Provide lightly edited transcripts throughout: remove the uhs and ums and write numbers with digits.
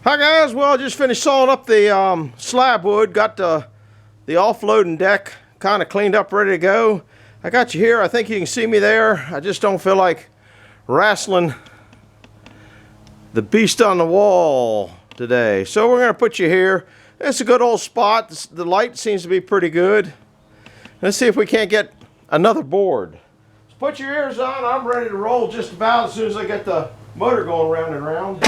Hi guys, well I just finished sawing up the slab wood, got the offloading deck kind of cleaned up, ready to go. I got you here, I think you can see me there. I just don't feel like wrestling the beast on the wall today. So we're going to put you here. It's a good old spot, the light seems to be pretty good. Let's see if we can't get another board. So put your ears on, I'm ready to roll just about as soon as I get the motor going round and round.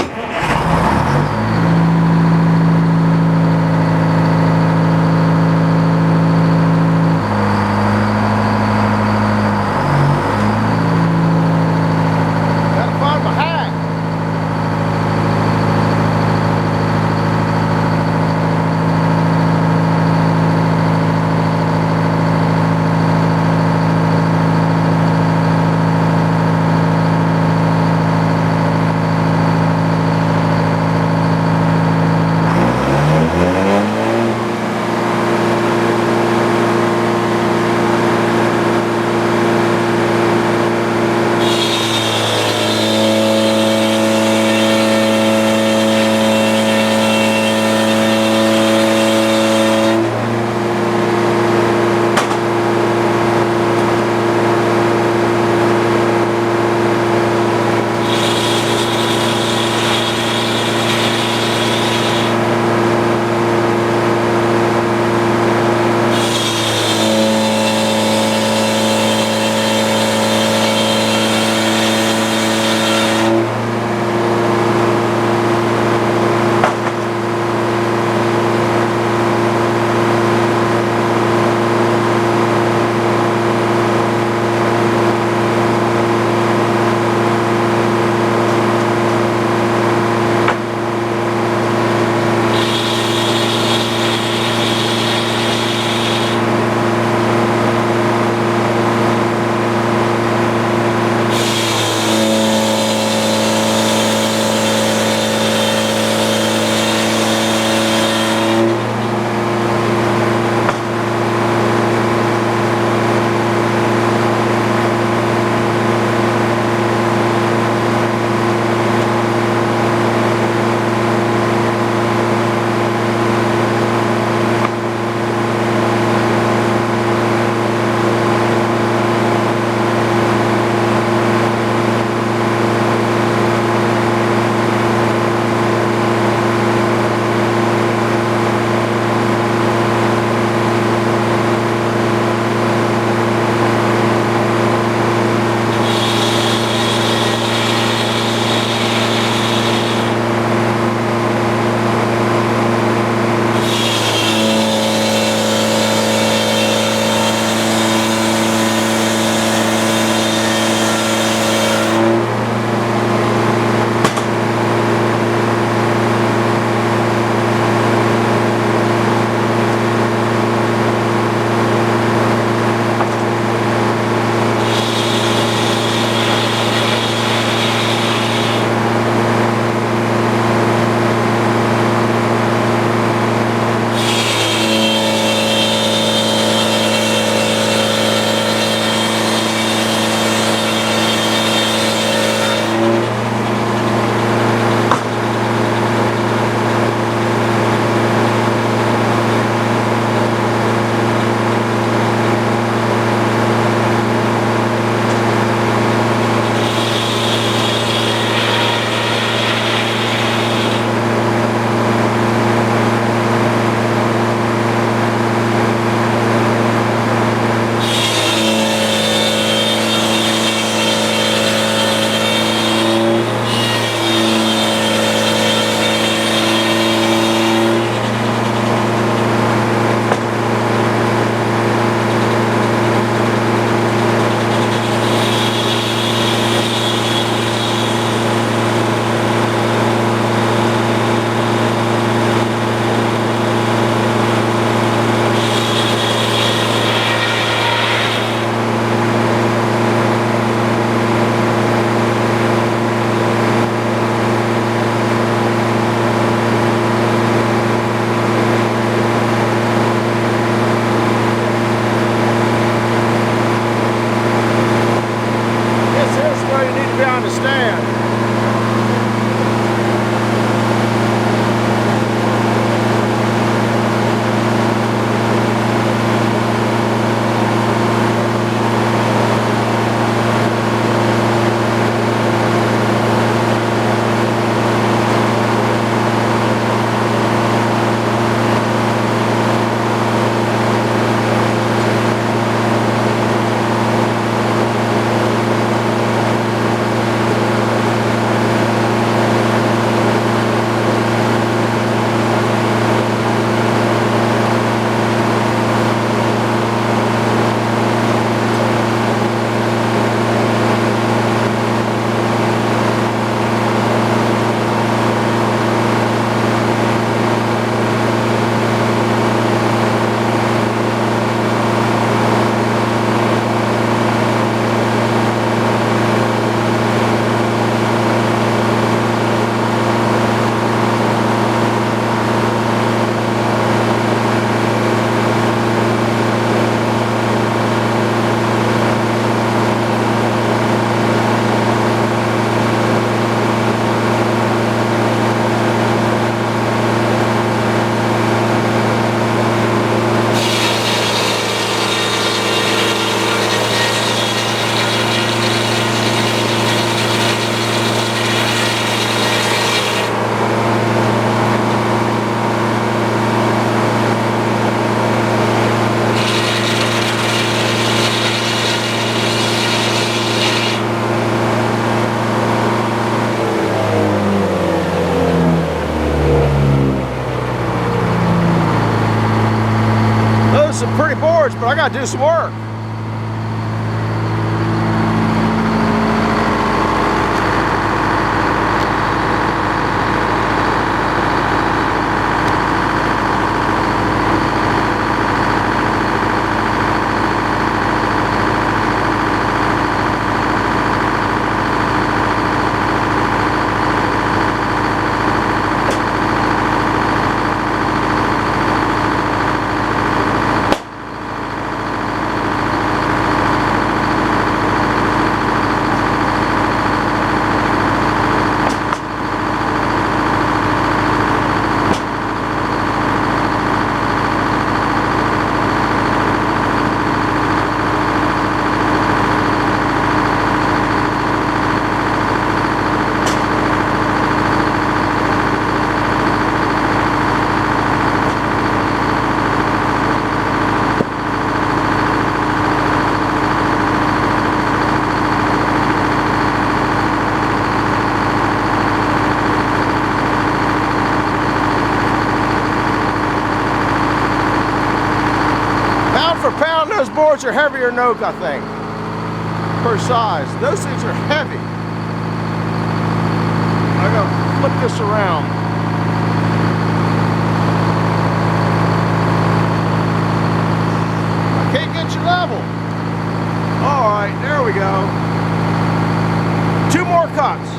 I gotta do some work. For pound, those boards are heavier than oak, I think, per size. Those things are heavy. I gotta flip this around. I can't get you level. All right, there we go. 2 more cuts.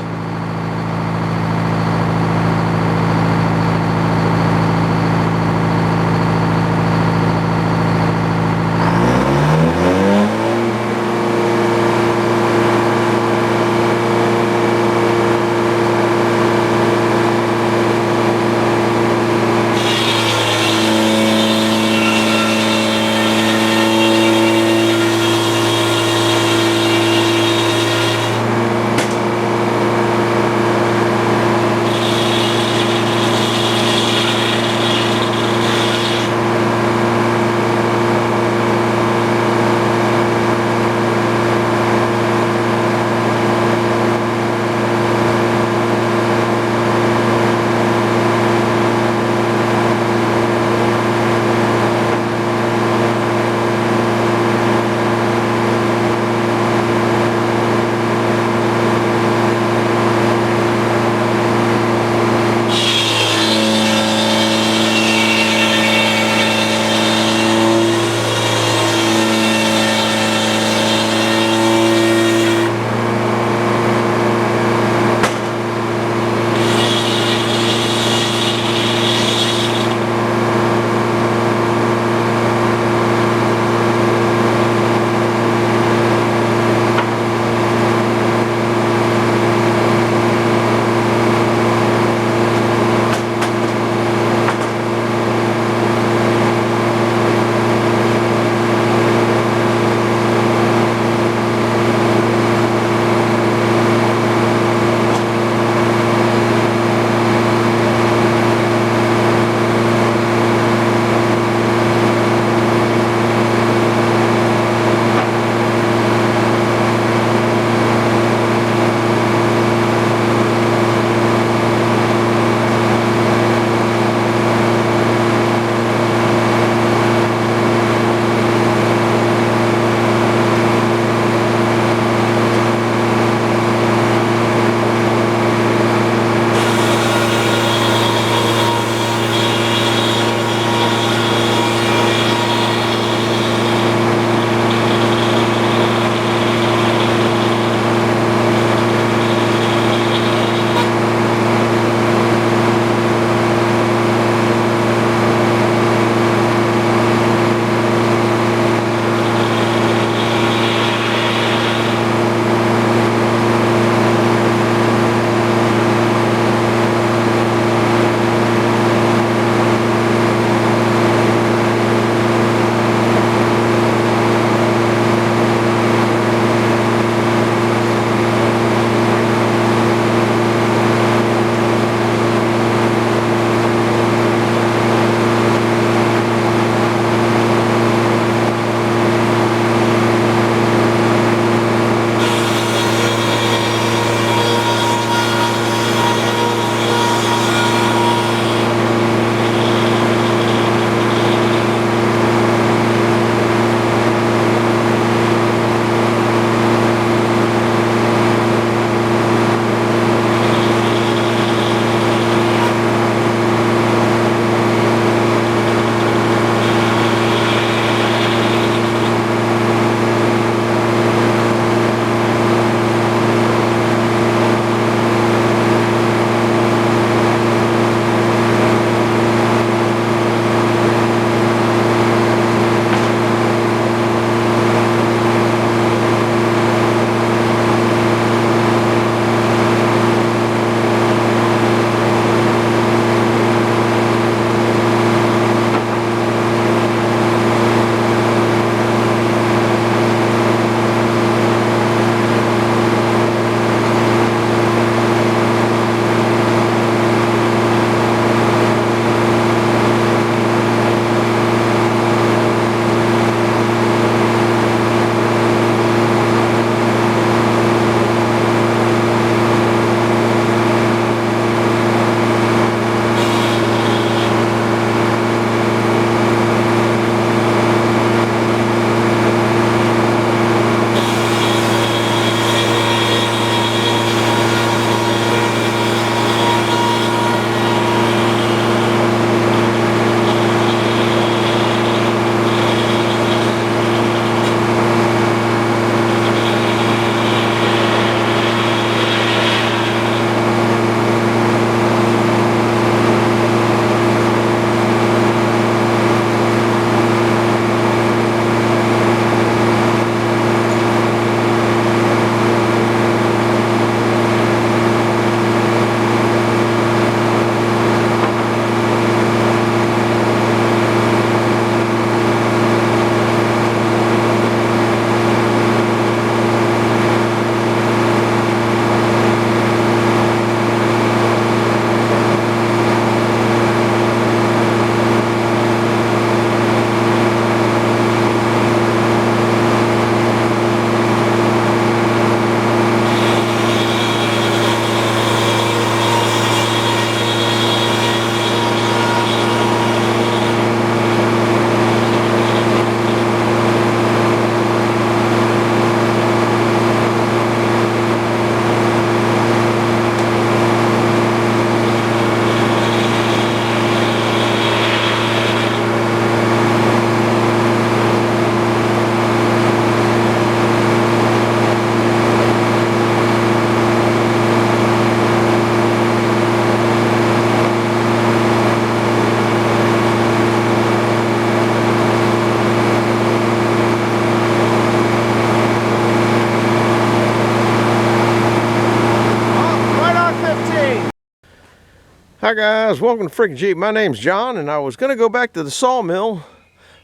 Hi guys, welcome to Freaking Jeep. My name's John, and I was going to go back to the sawmill,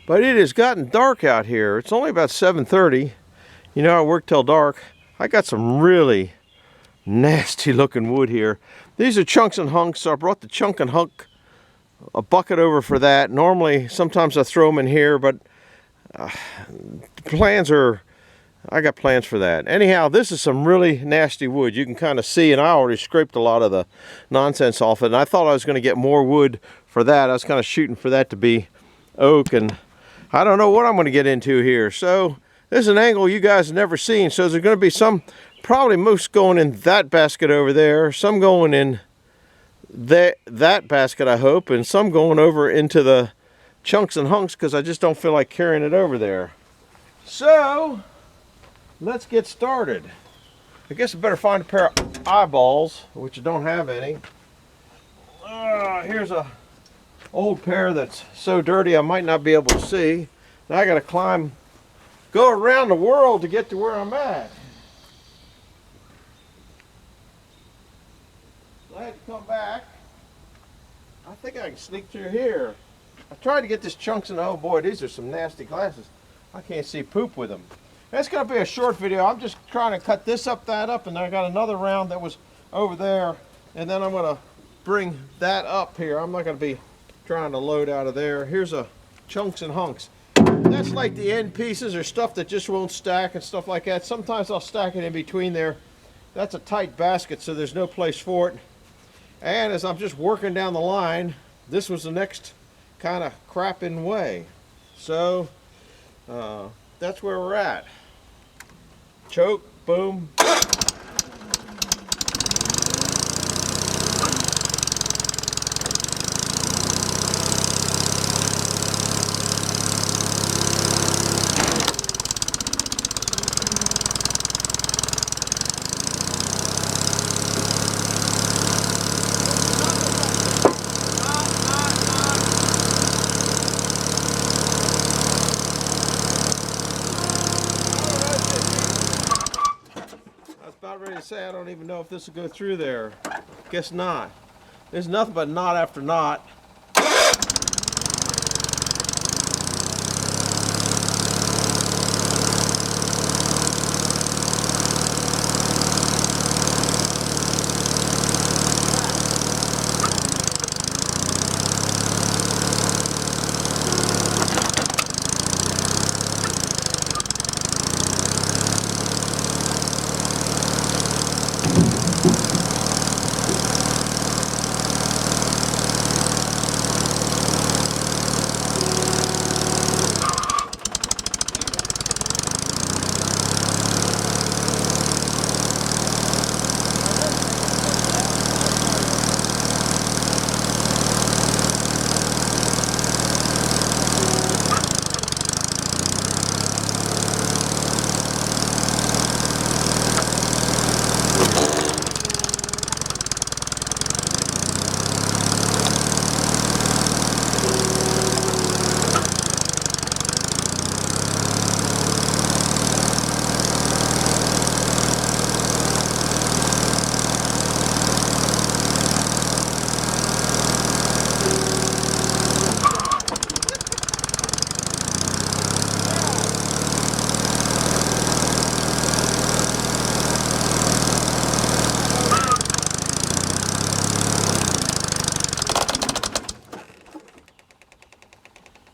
but it has gotten dark out here. It's only about 7:30. You know, I work till dark. I got some really nasty looking wood here. These are chunks and hunks, so I brought the chunk and hunk, a bucket over for that. Normally, sometimes I throw them in here, but I got plans for that. Anyhow, this is some really nasty wood. You can kind of see, and I already scraped a lot of the nonsense off it, and I thought I was going to get more wood for that. I was kind of shooting for that to be oak, and I don't know what I'm going to get into here. So this is an angle you guys have never seen. So there's going to be some, probably most going in that basket over there, some going in that basket, I hope, and some going over into the chunks and hunks because I just don't feel like carrying it over there. So let's get started. I guess I better find a pair of eyeballs, which I don't have any. Here's a old pair that's so dirty I might not be able to see. Now I gotta go around the world to get to where I'm at. So I had to come back. I think I can sneak through here. I tried to get this chunks and oh boy, these are some nasty glasses. I can't see poop with them. It's going to be a short video. I'm just trying to cut this up, that up, and I got another round that was over there, and then I'm going to bring that up here. I'm not going to be trying to load out of there. Here's a chunks and hunks. That's like the end pieces or stuff that just won't stack and stuff like that. Sometimes I'll stack it in between there. That's a tight basket, so there's no place for it. And as I'm just working down the line, this was the next kind of crapping way. So that's where we're at. Choke, boom. Ready to say I don't even know if this will go through there. Guess not. There's nothing but knot after knot.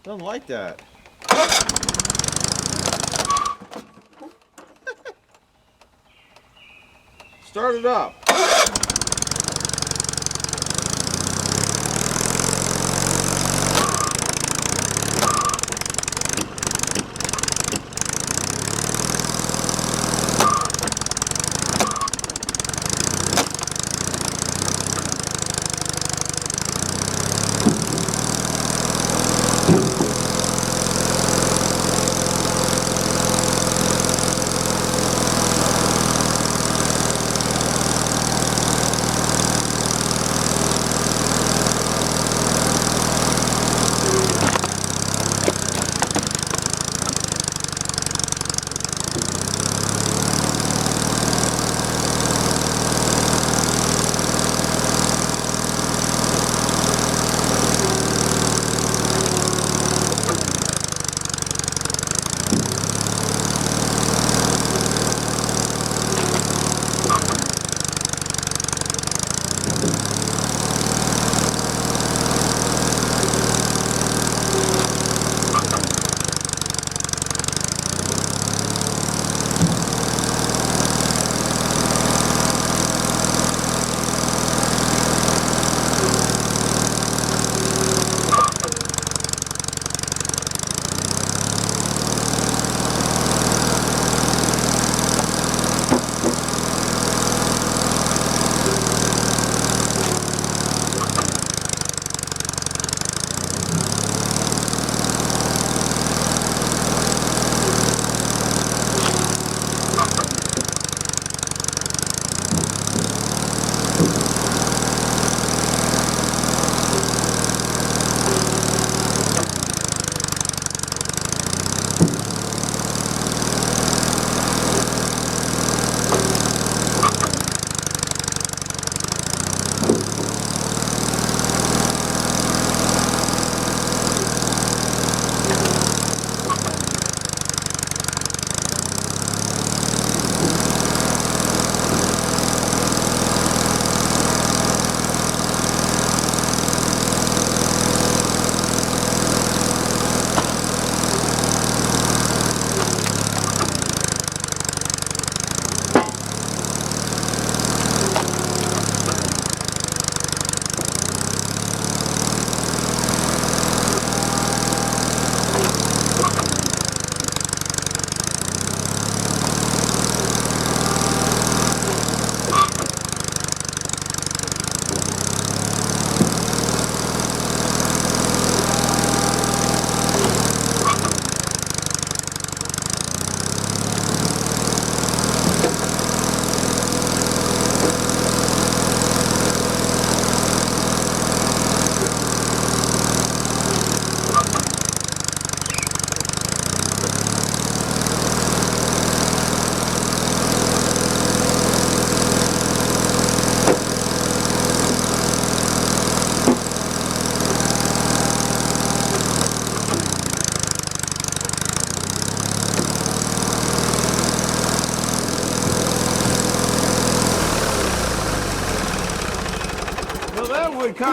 Don't like that. Start it up.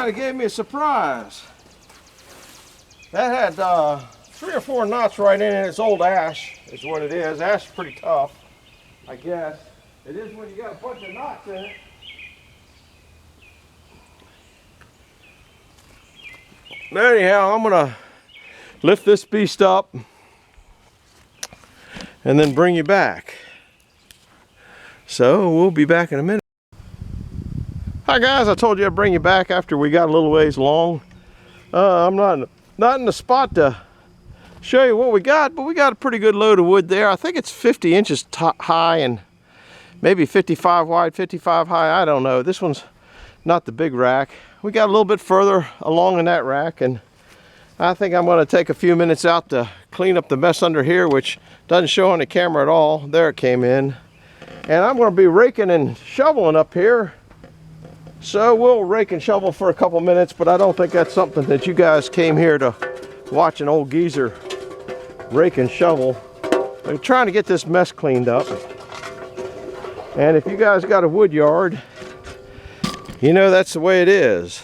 kind of gave me a surprise. That had 3 or 4 knots right in it. It's old ash is what it is. Ash is pretty tough, I guess. It is when you got a bunch of knots in it. But anyhow, I'm gonna lift this beast up and then bring you back. So we'll be back in a minute. Hi guys, I told you I'd bring you back after we got a little ways long. I'm not in the spot to show you what we got, but we got a pretty good load of wood there. I think it's 50 inches high and maybe 55 wide, 55 high. I don't know. This one's not the big rack. We got a little bit further along in that rack, and I think I'm going to take a few minutes out to clean up the mess under here, which doesn't show on the camera at all. There it came in. And I'm going to be raking and shoveling up here. So we'll rake and shovel for a couple minutes, but I don't think that's something that you guys came here to watch an old geezer rake and shovel. I'm trying to get this mess cleaned up. And if you guys got a wood yard, you know that's the way it is.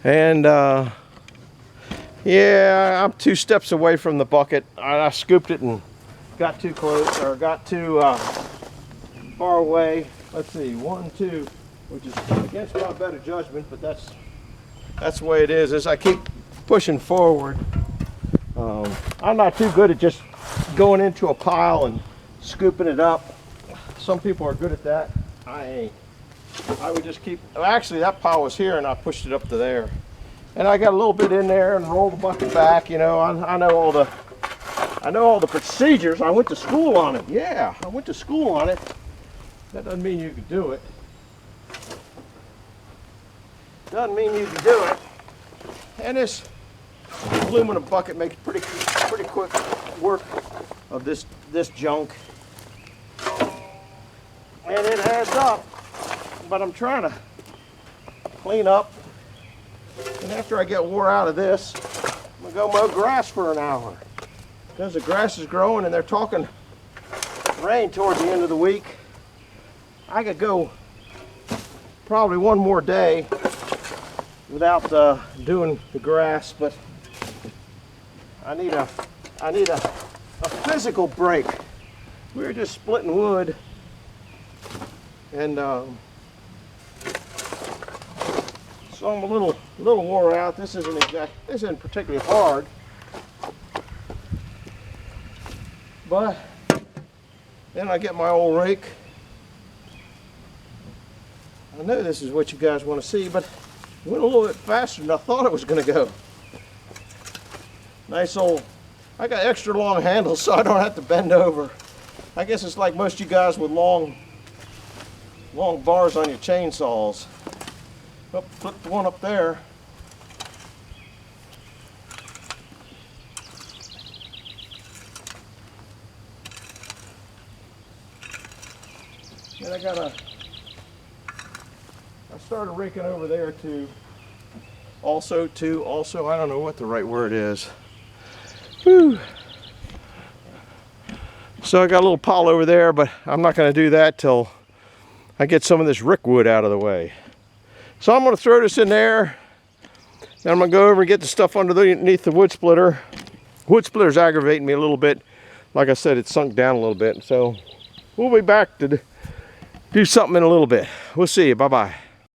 And yeah, I'm 2 steps away from the bucket. I scooped it and got too close, or got too far away. Let's see, 1, 2, which is against my better judgment, but that's the way it is. As I keep pushing forward, I'm not too good at just going into a pile and scooping it up. Some people are good at that. I ain't. I would just keep, actually that pile was here and I pushed it up to there. And I got a little bit in there and rolled the bucket back, you know. I know all the procedures. I went to school on it. Yeah, I went to school on it. That doesn't mean you can do it. Doesn't mean you can do it. And this aluminum bucket makes pretty quick work of this junk. And it adds up. But I'm trying to clean up. And after I get wore out of this, I'm gonna go mow grass for an hour. Because the grass is growing and they're talking rain towards the end of the week. I could go probably one more day without doing the grass, but I need a physical break. We were just splitting wood, and so I'm a little wore out. This isn't particularly hard, but then I get my old rake. I know this is what you guys want to see, but it went a little bit faster than I thought it was going to go. Nice old, I got extra long handles so I don't have to bend over. I guess it's like most of you guys with long bars on your chainsaws. Oh, flip the one up there. And I started raking over there too. Also, I don't know what the right word is. Whew. So I got a little pile over there, but I'm not going to do that till I get some of this rickwood out of the way. So I'm going to throw this in there, and I'm going to go over and get the stuff underneath the wood splitter. Wood splitter's aggravating me a little bit. Like I said, it's sunk down a little bit. So we'll be back to do something in a little bit. We'll see you. Bye-bye.